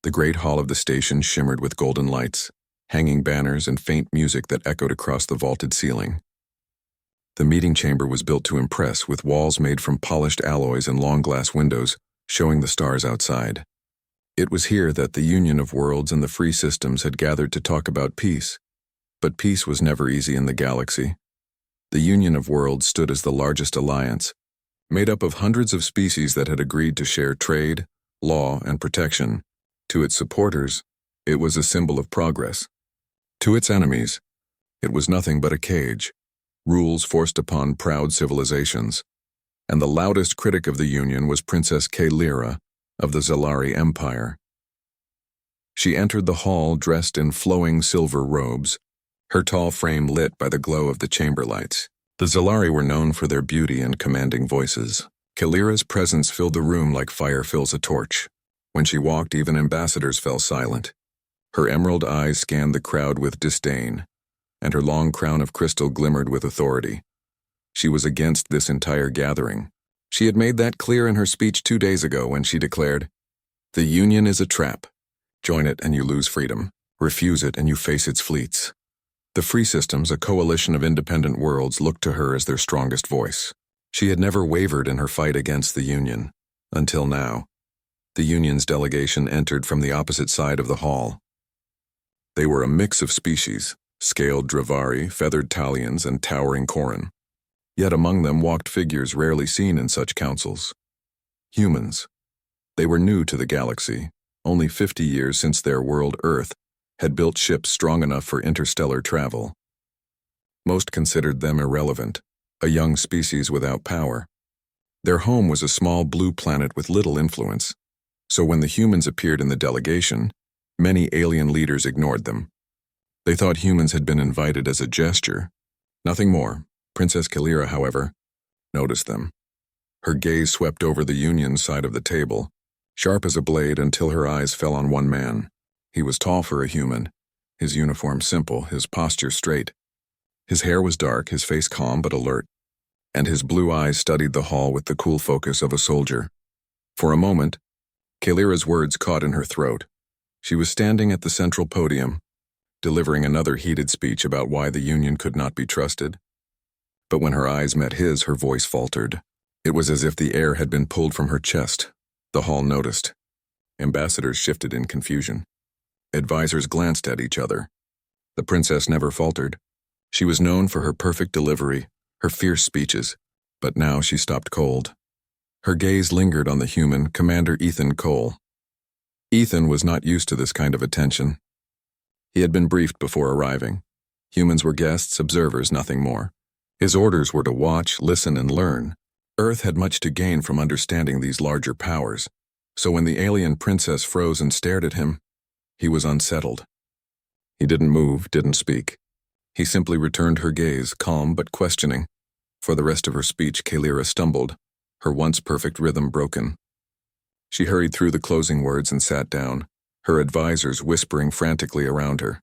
The great hall of the station shimmered with golden lights, hanging banners and faint music that echoed across the vaulted ceiling. The meeting chamber was built to impress, with walls made from polished alloys and long glass windows, showing the stars outside. It was here that the Union of Worlds and the Free Systems had gathered to talk about peace. But peace was never easy in the galaxy. The Union of Worlds stood as the largest alliance, made up of hundreds of species that had agreed to share trade, law, and protection. To its supporters, it was a symbol of progress. To its enemies, it was nothing but a cage, rules forced upon proud civilizations. And the loudest critic of the Union was Princess Kalyra of the Zalari Empire. She entered the hall dressed in flowing silver robes, her tall frame lit by the glow of the chamber lights. The Zalari were known for their beauty and commanding voices. Kalyra's presence filled the room like fire fills a torch. When she walked, even ambassadors fell silent. Her emerald eyes scanned the crowd with disdain, and her long crown of crystal glimmered with authority. She was against this entire gathering. She had made that clear in her speech 2 days ago when she declared, "The Union is a trap. Join it and you lose freedom. Refuse it and you face its fleets." The Free Systems, a coalition of independent worlds, looked to her as their strongest voice. She had never wavered in her fight against the Union, until now. The Union's delegation entered from the opposite side of the hall. They were a mix of species, scaled Dravari, feathered Talians, and towering Koran. Yet among them walked figures rarely seen in such councils. Humans. They were new to the galaxy, only 50 years since their world, Earth, had built ships strong enough for interstellar travel. Most considered them irrelevant, a young species without power. Their home was a small blue planet with little influence, so when the humans appeared in the delegation, many alien leaders ignored them. They thought humans had been invited as a gesture, nothing more. Princess Kalyra, however, noticed them. Her gaze swept over the Union side of the table, sharp as a blade, until her eyes fell on one man. He was tall for a human, his uniform simple, his posture straight. His hair was dark, his face calm but alert, and his blue eyes studied the hall with the cool focus of a soldier. For a moment, Kalyra's words caught in her throat. She was standing at the central podium, delivering another heated speech about why the Union could not be trusted. But when her eyes met his, her voice faltered. It was as if the air had been pulled from her chest. The hall noticed. Ambassadors shifted in confusion. Advisors glanced at each other. The princess never faltered. She was known for her perfect delivery, her fierce speeches, but now she stopped cold. Her gaze lingered on the human, Commander Ethan Cole. Ethan was not used to this kind of attention. He had been briefed before arriving. Humans were guests, observers, nothing more. His orders were to watch, listen, and learn. Earth had much to gain from understanding these larger powers, so when the alien princess froze and stared at him, he was unsettled. He didn't move, didn't speak. He simply returned her gaze, calm but questioning. For the rest of her speech, Kalyra stumbled, her once perfect rhythm broken. She hurried through the closing words and sat down, her advisors whispering frantically around her.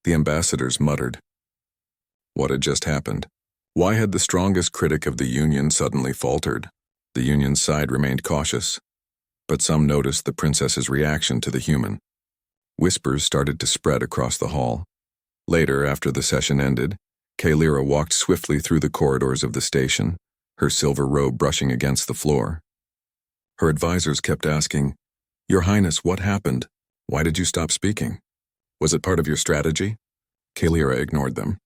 The ambassadors muttered. What had just happened? Why had the strongest critic of the Union suddenly faltered? The Union's side remained cautious, but some noticed the princess's reaction to the human. Whispers started to spread across the hall. Later, after the session ended, Kalyra walked swiftly through the corridors of the station, her silver robe brushing against the floor. Her advisors kept asking, "Your Highness, what happened? Why did you stop speaking? Was it part of your strategy?" Kalyra ignored them.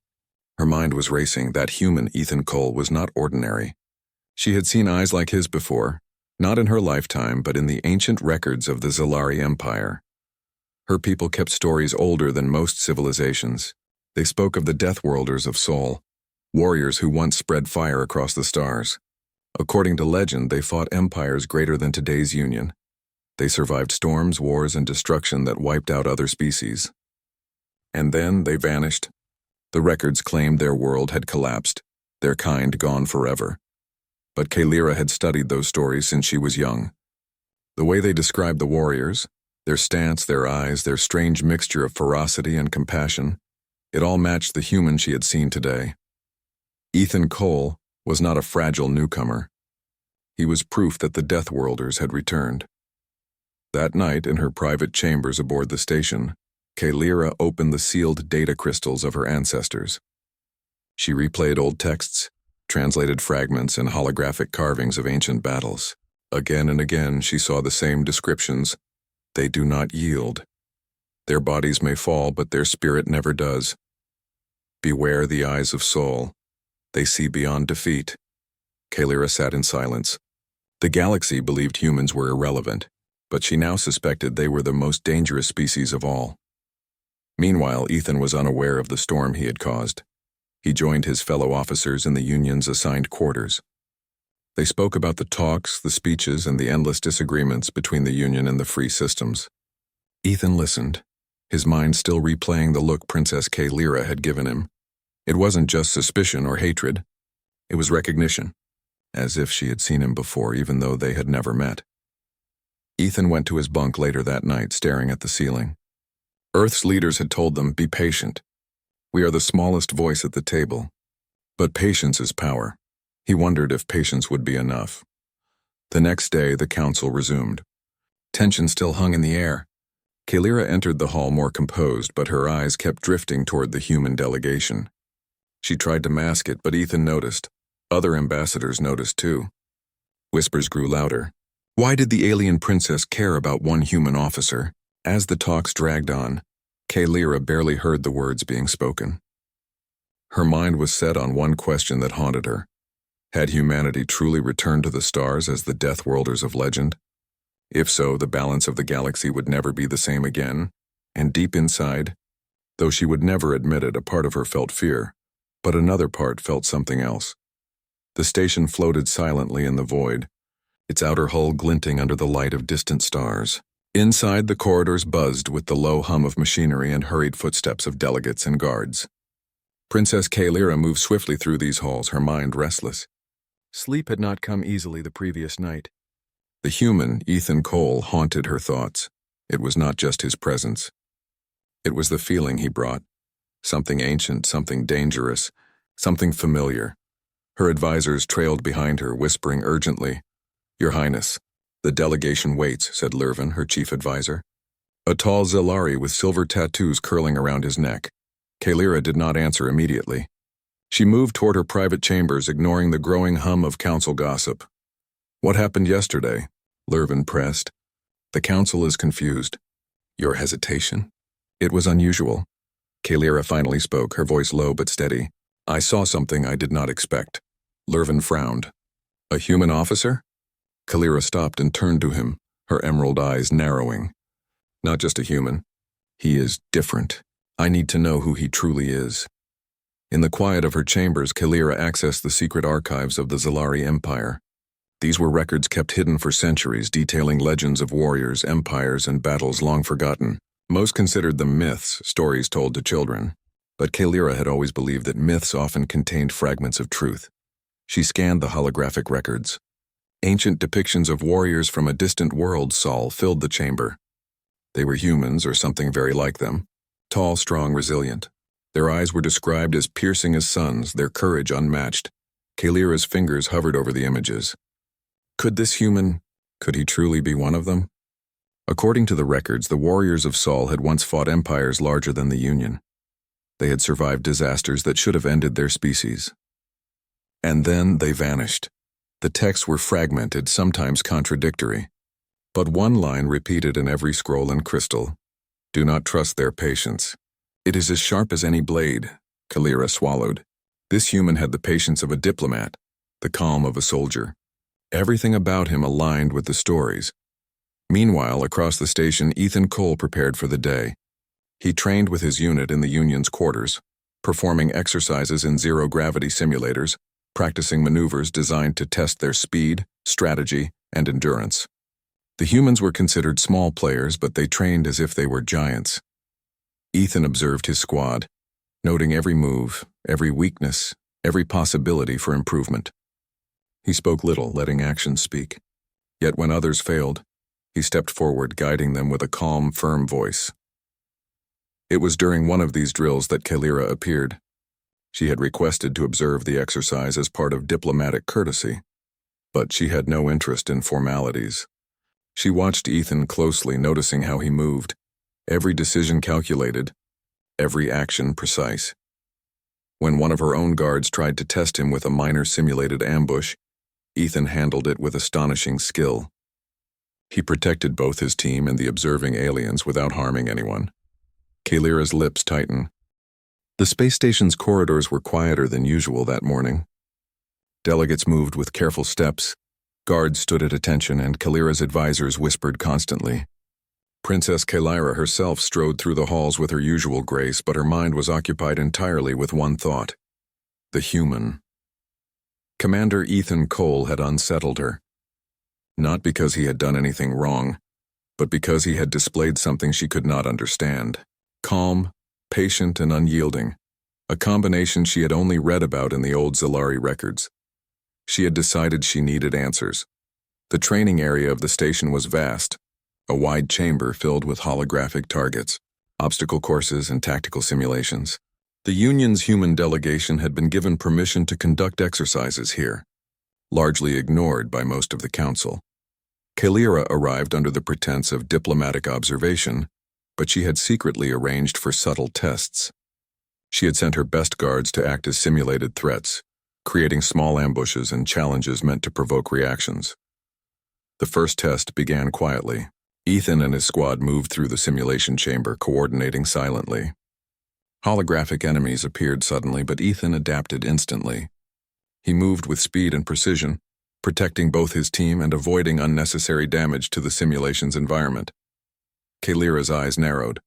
Her mind was racing. That human, Ethan Cole, was not ordinary. She had seen eyes like his before, not in her lifetime, but in the ancient records of the Zalari Empire. Her people kept stories older than most civilizations. They spoke of the Deathworlders of Sol, warriors who once spread fire across the stars. According to legend, they fought empires greater than today's Union. They survived storms, wars, and destruction that wiped out other species. And then they vanished. The records claimed their world had collapsed, their kind gone forever. But Kalyra had studied those stories since she was young. The way they described the warriors, their stance, their eyes, their strange mixture of ferocity and compassion, it all matched the human she had seen today. Ethan Cole was not a fragile newcomer. He was proof that the Deathworlders had returned. That night, in her private chambers aboard the station, Kaylira opened the sealed data crystals of her ancestors. She replayed old texts, translated fragments and holographic carvings of ancient battles. Again and again, she saw the same descriptions. They do not yield. Their bodies may fall, but their spirit never does. Beware the eyes of Sol. They see beyond defeat. Kaylira sat in silence. The galaxy believed humans were irrelevant, but she now suspected they were the most dangerous species of all. Meanwhile, Ethan was unaware of the storm he had caused. He joined his fellow officers in the Union's assigned quarters. They spoke about the talks, the speeches, and the endless disagreements between the Union and the free systems. Ethan listened, his mind still replaying the look Princess Kaylira had given him. It wasn't just suspicion or hatred. It was recognition, as if she had seen him before, even though they had never met. Ethan went to his bunk later that night, staring at the ceiling. Earth's leaders had told them, "Be patient. We are the smallest voice at the table." But patience is power. He wondered if patience would be enough. The next day, the council resumed. Tension still hung in the air. Kaylira entered the hall more composed, but her eyes kept drifting toward the human delegation. She tried to mask it, but Ethan noticed. Other ambassadors noticed too. Whispers grew louder. Why did the alien princess care about one human officer? As the talks dragged on, Kaylira barely heard the words being spoken. Her mind was set on one question that haunted her. Had humanity truly returned to the stars as the Death Worlders of legend? If so, the balance of the galaxy would never be the same again, and deep inside, though she would never admit it, a part of her felt fear, but another part felt something else. The station floated silently in the void, its outer hull glinting under the light of distant stars. Inside, the corridors buzzed with the low hum of machinery and hurried footsteps of delegates and guards. Princess Kaylira moved swiftly through these halls, her mind restless. Sleep had not come easily the previous night. The human, Ethan Cole, haunted her thoughts. It was not just his presence. It was the feeling he brought. Something ancient, something dangerous, something familiar. Her advisors trailed behind her, whispering urgently. "Your Highness, the delegation waits," said Lurvin, her chief advisor. A tall Zellari with silver tattoos curling around his neck. Kaylira did not answer immediately. She moved toward her private chambers, ignoring the growing hum of council gossip. "What happened yesterday?" Lurvin pressed. "The council is confused." "Your hesitation?" It was unusual. Kaylira finally spoke, her voice low but steady. "I saw something I did not expect." Lurvin frowned. "A human officer?" Kaylira stopped and turned to him, her emerald eyes narrowing. "Not just a human. He is different. I need to know who he truly is." In the quiet of her chambers, Kaylira accessed the secret archives of the Zellari Empire. These were records kept hidden for centuries, detailing legends of warriors, empires, and battles long forgotten. Most considered them myths, stories told to children. But Kaylira had always believed that myths often contained fragments of truth. She scanned the holographic records. Ancient depictions of warriors from a distant world, Sol, filled the chamber. They were humans, or something very like them. Tall, strong, resilient. Their eyes were described as piercing as suns, their courage unmatched. Kaylira's fingers hovered over the images. Could he truly be one of them? According to the records, the warriors of Sol had once fought empires larger than the Union. They had survived disasters that should have ended their species. And then they vanished. The texts were fragmented, sometimes contradictory. But one line repeated in every scroll and crystal. "Do not trust their patience. It is as sharp as any blade." Kaylira swallowed. This human had the patience of a diplomat, the calm of a soldier. Everything about him aligned with the stories. Meanwhile, across the station, Ethan Cole prepared for the day. He trained with his unit in the Union's quarters, performing exercises in zero-gravity simulators, practicing maneuvers designed to test their speed, strategy, and endurance. The humans were considered small players, but they trained as if they were giants. Ethan observed his squad, noting every move, every weakness, every possibility for improvement. He spoke little, letting actions speak. Yet when others failed, he stepped forward, guiding them with a calm, firm voice. It was during one of these drills that Kaylira appeared. She had requested to observe the exercise as part of diplomatic courtesy, but she had no interest in formalities. She watched Ethan closely, noticing how he moved. Every decision calculated, every action precise. When one of her own guards tried to test him with a minor simulated ambush, Ethan handled it with astonishing skill. He protected both his team and the observing aliens without harming anyone. Kalira's lips tightened. The space station's corridors were quieter than usual that morning. Delegates moved with careful steps, guards stood at attention, and Kalira's advisors whispered constantly. Princess Kalira herself strode through the halls with her usual grace, but her mind was occupied entirely with one thought: the human. Commander Ethan Cole had unsettled her. Not because he had done anything wrong, but because he had displayed something she could not understand. Calm, patient, and unyielding, a combination she had only read about in the old Zilari records. She had decided she needed answers. The training area of the station was vast, a wide chamber filled with holographic targets, obstacle courses, and tactical simulations. The Union's human delegation had been given permission to conduct exercises here, largely ignored by most of the council. Kalira arrived under the pretense of diplomatic observation, but she had secretly arranged for subtle tests. She had sent her best guards to act as simulated threats, creating small ambushes and challenges meant to provoke reactions. The first test began quietly. Ethan and his squad moved through the simulation chamber, coordinating silently. Holographic enemies appeared suddenly, but Ethan adapted instantly. He moved with speed and precision, protecting both his team and avoiding unnecessary damage to the simulation's environment. Kalira's eyes narrowed.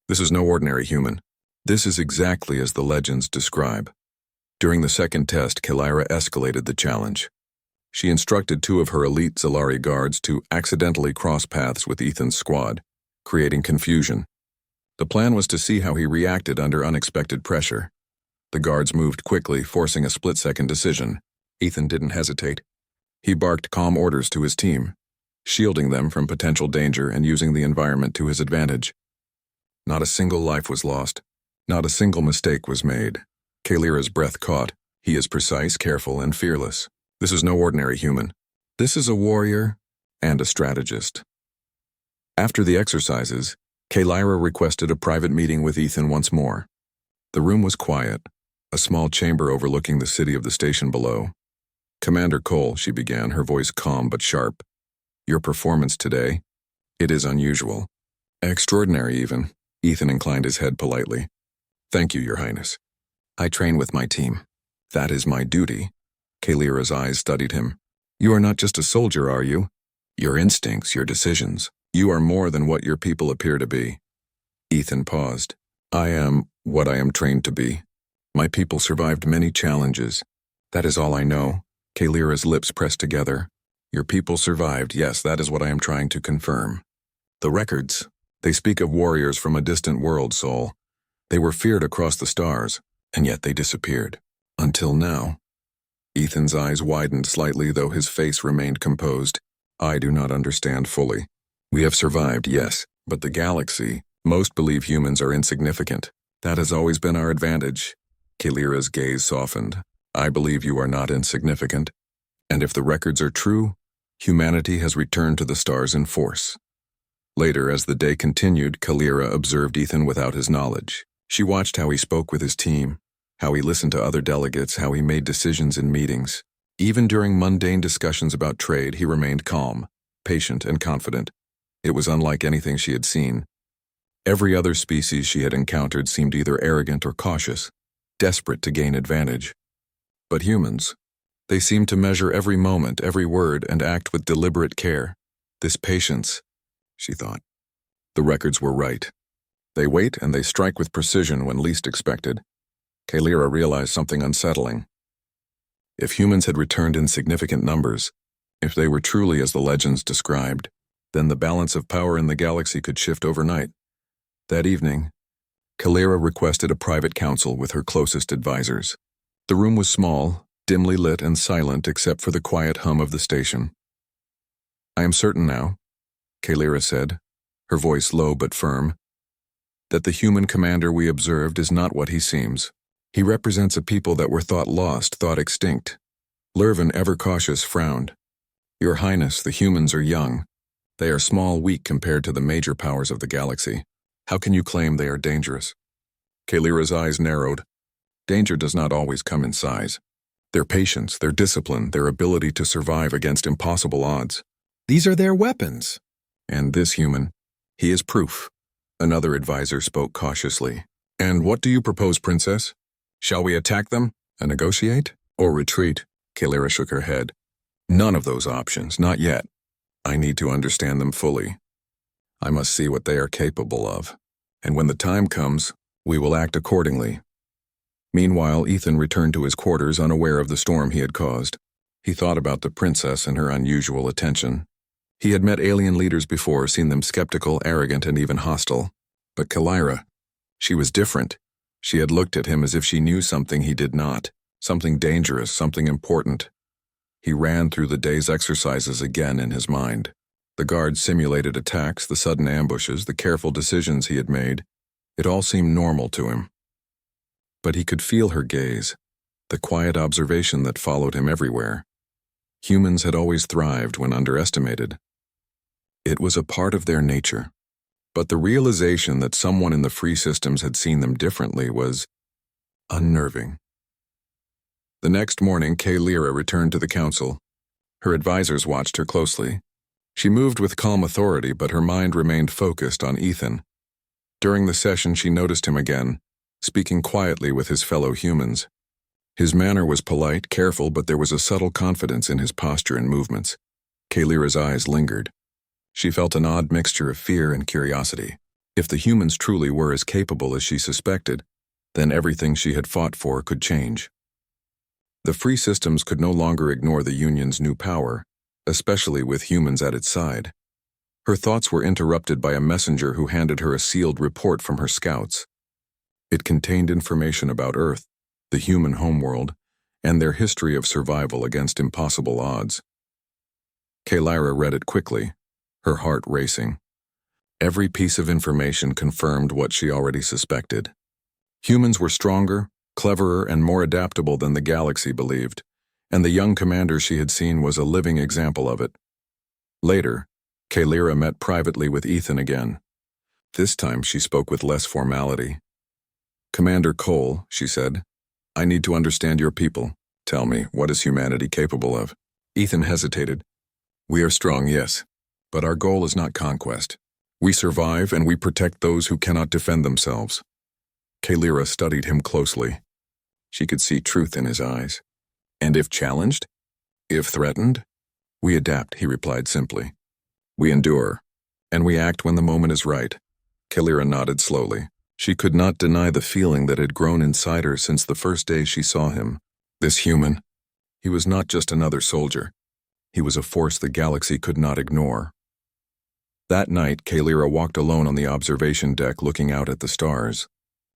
This is no ordinary human. This is exactly as the legends describe. During the second test, Kalira escalated the challenge. She instructed two of her elite Zilari guards to accidentally cross paths with Ethan's squad, creating confusion. The plan was to see how he reacted under unexpected pressure. The guards moved quickly, forcing a split-second decision. Ethan didn't hesitate. He barked calm orders to his team, shielding them from potential danger and using the environment to his advantage. Not a single life was lost. Not a single mistake was made. Kalira's breath caught. He is precise, careful, and fearless. This is no ordinary human. This is a warrior and a strategist. After the exercises, Kalira requested a private meeting with Ethan once more. The room was quiet, a small chamber overlooking the city of the station below. Commander Cole, she began, her voice calm but sharp. Your performance today, it is unusual. Extraordinary, even. Ethan inclined his head politely. Thank you, Your Highness. I train with my team. That is my duty. Kalira's eyes studied him. You are not just a soldier, are you? Your instincts, your decisions. You are more than what your people appear to be. Ethan paused. I am what I am trained to be. My people survived many challenges. That is all I know. Kalira's lips pressed together. Your people survived, yes, that is what I am trying to confirm. The records, they speak of warriors from a distant world, Soul. They were feared across the stars, and yet they disappeared. Until now. Ethan's eyes widened slightly, though his face remained composed. I do not understand fully. We have survived, yes, but the galaxy, most believe humans are insignificant. That has always been our advantage. Kalira's gaze softened. I believe you are not insignificant. And if the records are true, humanity has returned to the stars in force. Later, as the day continued, Kalira observed Ethan without his knowledge. She watched how he spoke with his team, how he listened to other delegates, how he made decisions in meetings. Even during mundane discussions about trade, he remained calm, patient, and confident. It was unlike anything she had seen. Every other species she had encountered seemed either arrogant or cautious, desperate to gain advantage. But humans, they seemed to measure every moment, every word, and act with deliberate care. This patience, she thought. The records were right. They wait and they strike with precision when least expected. Kalira realized something unsettling. If humans had returned in significant numbers, if they were truly as the legends described, then the balance of power in the galaxy could shift overnight. That evening, Kalira requested a private council with her closest advisors. The room was small, dimly lit and silent except for the quiet hum of the station. I am certain now, Kalira said, her voice low but firm, that the human commander we observed is not what he seems. He represents a people that were thought lost, thought extinct. Lurven, ever cautious, frowned. Your Highness, the humans are young. They are small, weak compared to the major powers of the galaxy. How can you claim they are dangerous? Kalira's eyes narrowed. Danger does not always come in size. Their patience, their discipline, their ability to survive against impossible odds. These are their weapons. And this human, he is proof. Another advisor spoke cautiously. And what do you propose, Princess? Shall we attack them and negotiate? Or retreat? Kalira shook her head. None of those options, not yet. I need to understand them fully. I must see what they are capable of. And when the time comes, we will act accordingly. Meanwhile, Ethan returned to his quarters unaware of the storm he had caused. He thought about the princess and her unusual attention. He had met alien leaders before, seen them skeptical, arrogant, and even hostile. But Kalira, she was different. She had looked at him as if she knew something he did not, something dangerous, something important. He ran through the day's exercises again in his mind. The guards' simulated attacks, the sudden ambushes, the careful decisions he had made. It all seemed normal to him. But he could feel her gaze, the quiet observation that followed him everywhere. Humans had always thrived when underestimated. It was a part of their nature. But the realization that someone in the free systems had seen them differently was unnerving. The next morning, Kalira returned to the council. Her advisors watched her closely. She moved with calm authority, but her mind remained focused on Ethan. During the session, she noticed him again, speaking quietly with his fellow humans. His manner was polite, careful, but there was a subtle confidence in his posture and movements. Kalira's eyes lingered. She felt an odd mixture of fear and curiosity. If the humans truly were as capable as she suspected, then everything she had fought for could change. The free systems could no longer ignore the Union's new power, especially with humans at its side. Her thoughts were interrupted by a messenger who handed her a sealed report from her scouts. It contained information about Earth, the human homeworld, and their history of survival against impossible odds. Kalira read it quickly, her heart racing. Every piece of information confirmed what she already suspected. Humans were stronger, cleverer, and more adaptable than the galaxy believed, and the young commander she had seen was a living example of it. Later, Kalira met privately with Ethan again. This time she spoke with less formality. Commander Cole, she said, I need to understand your people. Tell me, what is humanity capable of? Ethan hesitated. We are strong, yes, but our goal is not conquest. We survive and we protect those who cannot defend themselves. Kalira studied him closely. She could see truth in his eyes. And if challenged? If threatened? We adapt, he replied simply. We endure, and we act when the moment is right. Kalira nodded slowly. She could not deny the feeling that had grown inside her since the first day she saw him. This human, he was not just another soldier. He was a force the galaxy could not ignore. That night, Kalira walked alone on the observation deck looking out at the stars.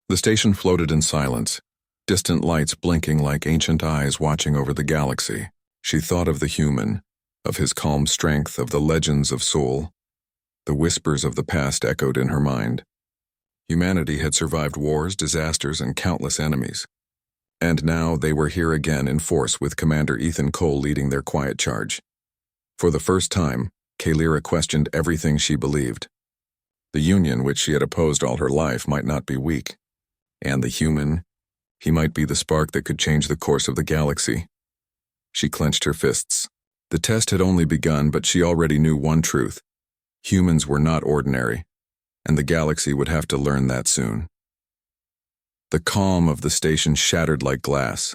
The station floated in silence, distant lights blinking like ancient eyes watching over the galaxy. She thought of the human, of his calm strength, of the legends of Sol. The whispers of the past echoed in her mind. Humanity had survived wars, disasters, and countless enemies. And now they were here again in force with Commander Ethan Cole leading their quiet charge. For the first time, Kalira questioned everything she believed. The Union, which she had opposed all her life, might not be weak. And the human, he might be the spark that could change the course of the galaxy. She clenched her fists. The test had only begun, but she already knew one truth. Humans were not ordinary, and the galaxy would have to learn that soon. The calm of the station shattered like glass.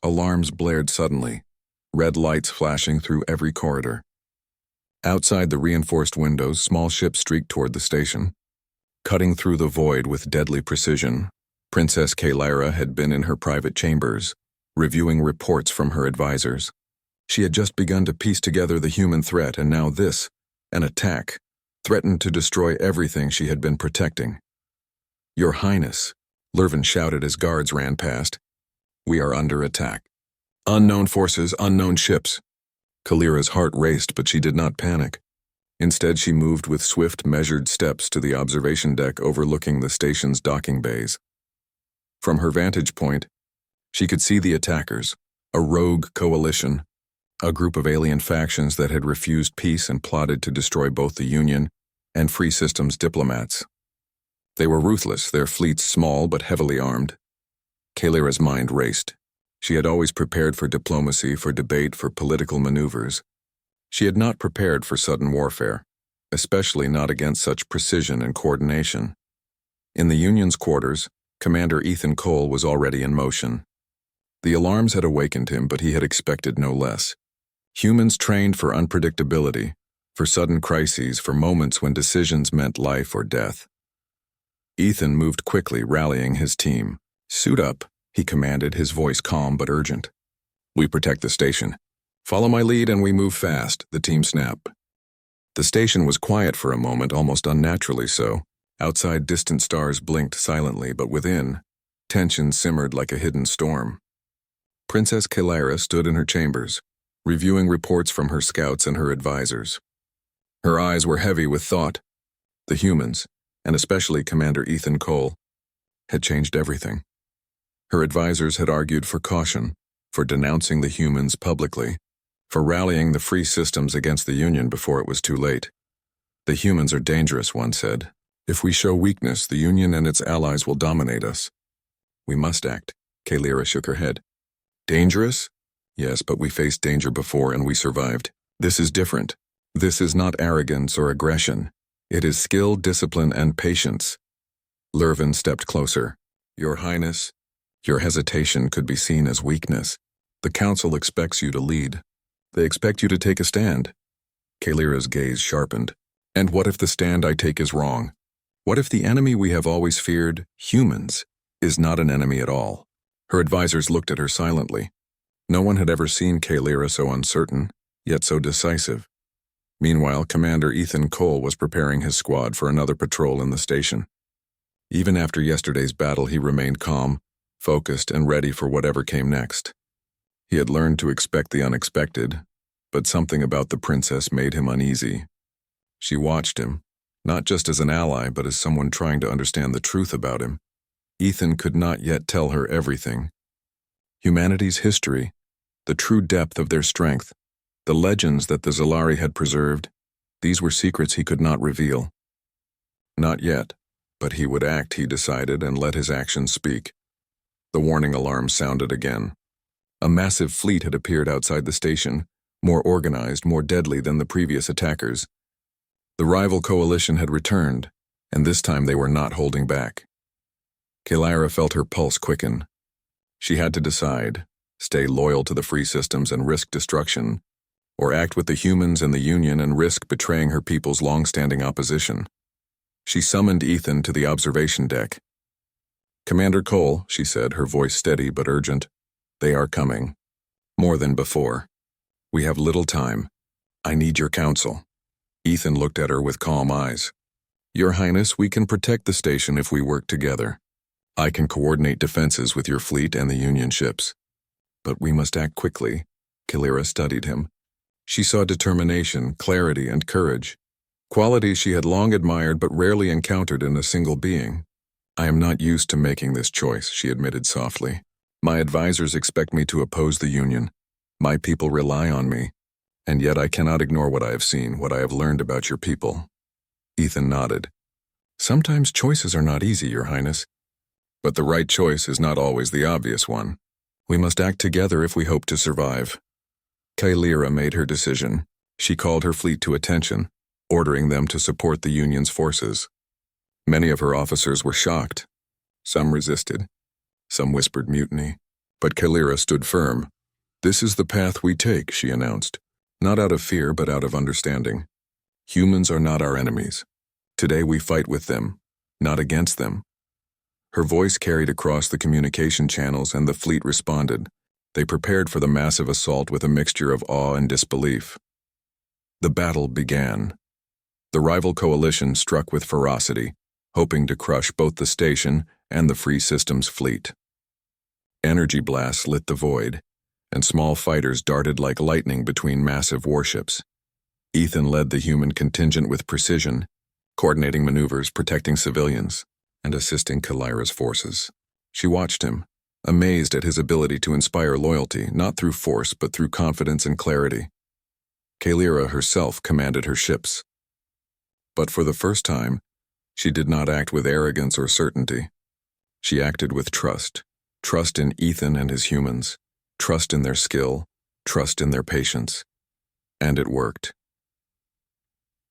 Alarms blared suddenly, red lights flashing through every corridor. Outside the reinforced windows, small ships streaked toward the station. Cutting through the void with deadly precision, Princess Kalira had been in her private chambers, reviewing reports from her advisors. She had just begun to piece together the human threat, and now this, an attack, threatened to destroy everything she had been protecting. Your Highness, Lurvin shouted as guards ran past. We are under attack. Unknown forces, unknown ships. Kalira's heart raced, but she did not panic. Instead, she moved with swift, measured steps to the observation deck overlooking the station's docking bays. From her vantage point, she could see the attackers, a rogue coalition, a group of alien factions that had refused peace and plotted to destroy both the Union and Free Systems diplomats. They were ruthless, their fleets small but heavily armed. Kalira's mind raced. She had always prepared for diplomacy, for debate, for political maneuvers. She had not prepared for sudden warfare, especially not against such precision and coordination. In the Union's quarters, Commander Ethan Cole was already in motion. The alarms had awakened him, but he had expected no less. Humans trained for unpredictability, for sudden crises, for moments when decisions meant life or death. Ethan moved quickly, rallying his team. "Suit up," he commanded, his voice calm but urgent. "We protect the station. Follow my lead and we move fast," the team snapped. The station was quiet for a moment, almost unnaturally so. Outside, distant stars blinked silently, but within, tension simmered like a hidden storm. Princess Kalira stood in her chambers, reviewing reports from her scouts and her advisors. Her eyes were heavy with thought. The humans, and especially Commander Ethan Cole, had changed everything. Her advisors had argued for caution, for denouncing the humans publicly, for rallying the Free Systems against the Union before it was too late. "The humans are dangerous," one said. "If we show weakness, the Union and its allies will dominate us." "We must act." Kalira shook her head. "Dangerous? Yes, but we faced danger before and we survived. This is different. This is not arrogance or aggression. It is skill, discipline, and patience." Lurvin stepped closer. "Your Highness, your hesitation could be seen as weakness. The Council expects you to lead. They expect you to take a stand." Kalira's gaze sharpened. "And what if the stand I take is wrong? What if the enemy we have always feared, humans, is not an enemy at all?" Her advisors looked at her silently. No one had ever seen Kalira so uncertain, yet so decisive. Meanwhile, Commander Ethan Cole was preparing his squad for another patrol in the station. Even after yesterday's battle, he remained calm, focused, and ready for whatever came next. He had learned to expect the unexpected, but something about the princess made him uneasy. She watched him, not just as an ally, but as someone trying to understand the truth about him. Ethan could not yet tell her everything. Humanity's history, the true depth of their strength, the legends that the Zalari had preserved, these were secrets he could not reveal. Not yet, but he would act, he decided, and let his actions speak. The warning alarm sounded again. A massive fleet had appeared outside the station, more organized, more deadly than the previous attackers. The rival coalition had returned, and this time they were not holding back. Kalira felt her pulse quicken. She had to decide, stay loyal to the Free Systems and risk destruction, or act with the humans and the Union and risk betraying her people's long-standing opposition. She summoned Ethan to the observation deck. "Commander Cole," she said, her voice steady but urgent, "they are coming. More than before. We have little time. I need your counsel." Ethan looked at her with calm eyes. "Your Highness, we can protect the station if we work together. I can coordinate defenses with your fleet and the Union ships. But we must act quickly." Kalira studied him. She saw determination, clarity, and courage, qualities she had long admired but rarely encountered in a single being. "I am not used to making this choice," she admitted softly. "My advisors expect me to oppose the Union. My people rely on me. And yet I cannot ignore what I have seen, what I have learned about your people." Ethan nodded. "Sometimes choices are not easy, Your Highness. But the right choice is not always the obvious one. We must act together if we hope to survive." Kalira made her decision. She called her fleet to attention, ordering them to support the Union's forces. Many of her officers were shocked. Some resisted. Some whispered mutiny. But Kalira stood firm. "This is the path we take," she announced. "Not out of fear, but out of understanding. Humans are not our enemies. Today we fight with them, not against them." Her voice carried across the communication channels, and the fleet responded. They prepared for the massive assault with a mixture of awe and disbelief. The battle began. The rival coalition struck with ferocity, hoping to crush both the station and the Free Systems fleet. Energy blasts lit the void, and small fighters darted like lightning between massive warships. Ethan led the human contingent with precision, coordinating maneuvers, protecting civilians, and assisting Kalira's forces. She watched him, amazed at his ability to inspire loyalty, not through force but through confidence and clarity. Kalira herself commanded her ships. But for the first time, she did not act with arrogance or certainty. She acted with trust. Trust in Ethan and his humans. Trust in their skill. Trust in their patience. And it worked.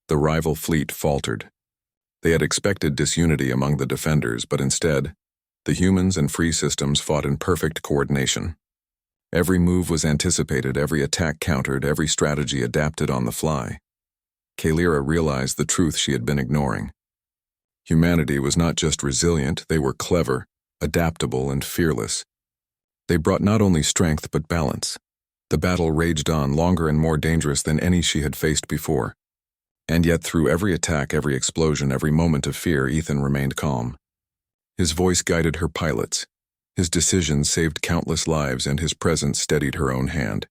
The rival fleet faltered. They had expected disunity among the defenders, but instead, the humans and free systems fought in perfect coordination. Every move was anticipated, every attack countered, every strategy adapted on the fly. Kalira realized the truth she had been ignoring. Humanity was not just resilient, they were clever, adaptable, and fearless. They brought not only strength but balance. The battle raged on, longer and more dangerous than any she had faced before. And yet through every attack, every explosion, every moment of fear, Ethan remained calm. His voice guided her pilots. His decisions saved countless lives, and his presence steadied her own hand.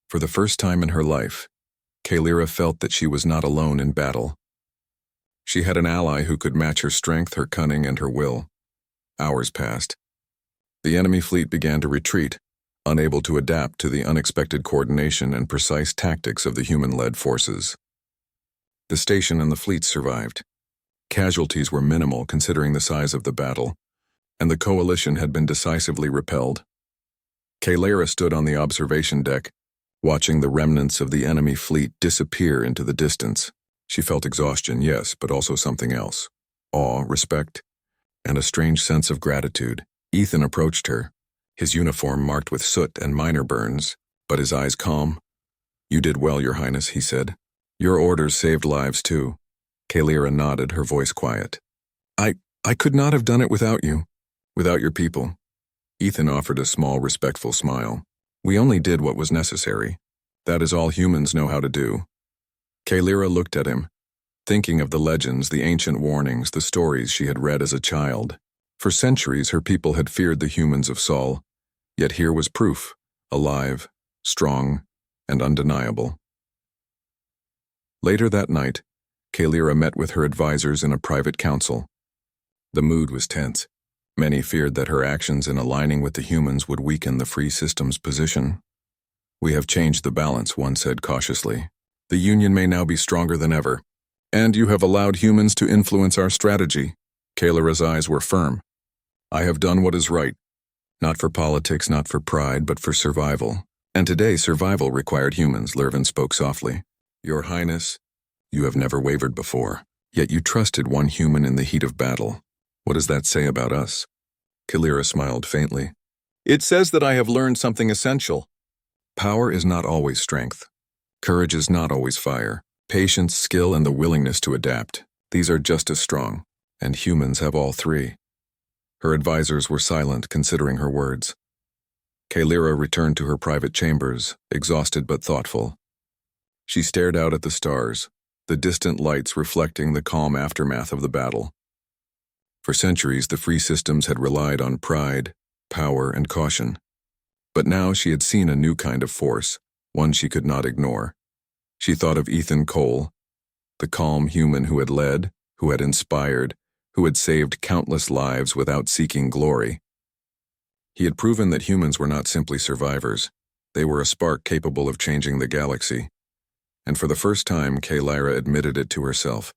For the first time in her life, Kalira felt that she was not alone in battle. She had an ally who could match her strength, her cunning, and her will. Hours passed. The enemy fleet began to retreat, unable to adapt to the unexpected coordination and precise tactics of the human-led forces. The station and the fleet survived. Casualties were minimal considering the size of the battle, and the coalition had been decisively repelled. Kalira stood on the observation deck, watching the remnants of the enemy fleet disappear into the distance. She felt exhaustion, yes, but also something else. Awe, respect, and a strange sense of gratitude. Ethan approached her, his uniform marked with soot and minor burns, but his eyes calm. "You did well, Your Highness," he said. "Your orders saved lives too." Kalira nodded, her voice quiet. I could not have done it without you, without your people." Ethan offered a small, respectful smile. "We only did what was necessary. That is all humans know how to do." Kalira looked at him, thinking of the legends, the ancient warnings, the stories she had read as a child. For centuries, her people had feared the humans of Sol, yet here was proof, alive, strong, and undeniable. Later that night, Kalira met with her advisors in a private council. The mood was tense. Many feared that her actions in aligning with the humans would weaken the free system's position. "We have changed the balance," one said cautiously. "The Union may now be stronger than ever. And you have allowed humans to influence our strategy." Kalira's eyes were firm. "I have done what is right. Not for politics, not for pride, but for survival. And today survival required humans," Lurvin spoke softly. "Your Highness, you have never wavered before, yet you trusted one human in the heat of battle. What does that say about us?" Kalira smiled faintly. "It says that I have learned something essential. Power is not always strength. Courage is not always fire. Patience, skill, and the willingness to adapt. These are just as strong, and humans have all three." Her advisors were silent, considering her words. Kalira returned to her private chambers, exhausted but thoughtful. She stared out at the stars, the distant lights reflecting the calm aftermath of the battle. For centuries, the free systems had relied on pride, power, and caution. But now she had seen a new kind of force, one she could not ignore. She thought of Ethan Cole, the calm human who had led, who had inspired, who had saved countless lives without seeking glory. He had proven that humans were not simply survivors. They were a spark capable of changing the galaxy. And for the first time, Kalira admitted it to herself.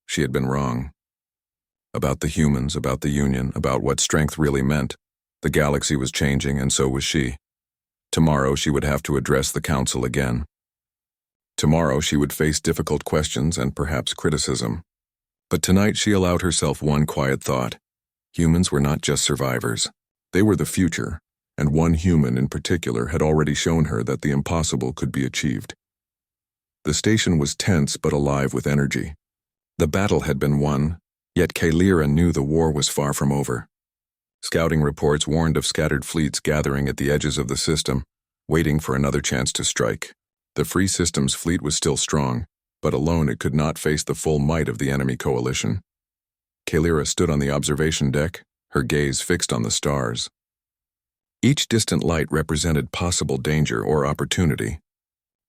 She had been wrong. About the humans, about the Union, about what strength really meant. The galaxy was changing, and so was she. Tomorrow she would have to address the Council again. Tomorrow she would face difficult questions and perhaps criticism. But tonight she allowed herself one quiet thought. Humans were not just survivors. They were the future, and one human in particular had already shown her that the impossible could be achieved. The station was tense but alive with energy. The battle had been won, yet Kalira knew the war was far from over. Scouting reports warned of scattered fleets gathering at the edges of the system, waiting for another chance to strike. The Free System's fleet was still strong, but alone it could not face the full might of the enemy coalition. Kalira stood on the observation deck, her gaze fixed on the stars. Each distant light represented possible danger or opportunity.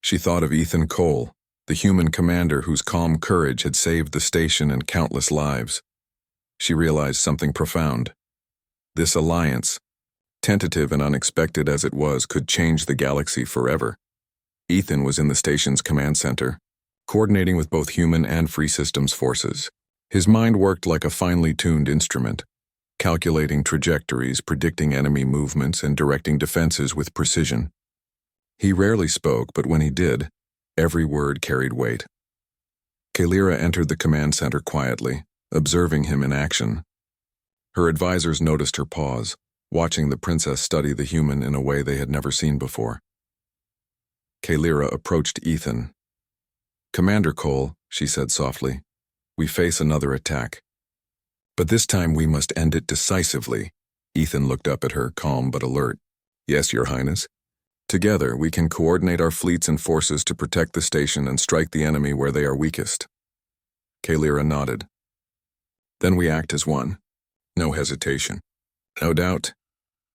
She thought of Ethan Cole, the human commander whose calm courage had saved the station and countless lives. She realized something profound. This alliance, Tentative and unexpected as it was, could change the galaxy forever. Ethan was in the station's command center, coordinating with both human and free systems forces. His mind worked like a finely tuned instrument, calculating trajectories, predicting enemy movements, and directing defenses with precision. He rarely spoke, but when he did, every word carried weight. Kalira entered the command center quietly, observing him in action. Her advisors noticed her pause, watching the princess study the human in a way they had never seen before. Kalira approached Ethan. "Commander Cole," she said softly, "we face another attack. But this time we must end it decisively." Ethan looked up at her, calm but alert. "Yes, Your Highness. Together, we can coordinate our fleets and forces to protect the station and strike the enemy where they are weakest." Kalira nodded. "Then we act as one. No hesitation." No doubt.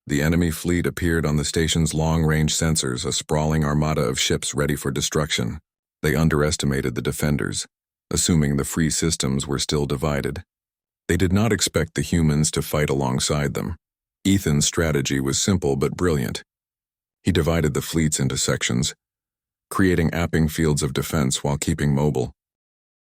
The enemy fleet appeared on the station's long-range sensors, a sprawling armada of ships ready for destruction. They underestimated the defenders, assuming the free systems were still divided. They did not expect the humans to fight alongside them. Ethan's strategy was simple but brilliant. He divided the fleets into sections, creating apping fields of defense while keeping mobile.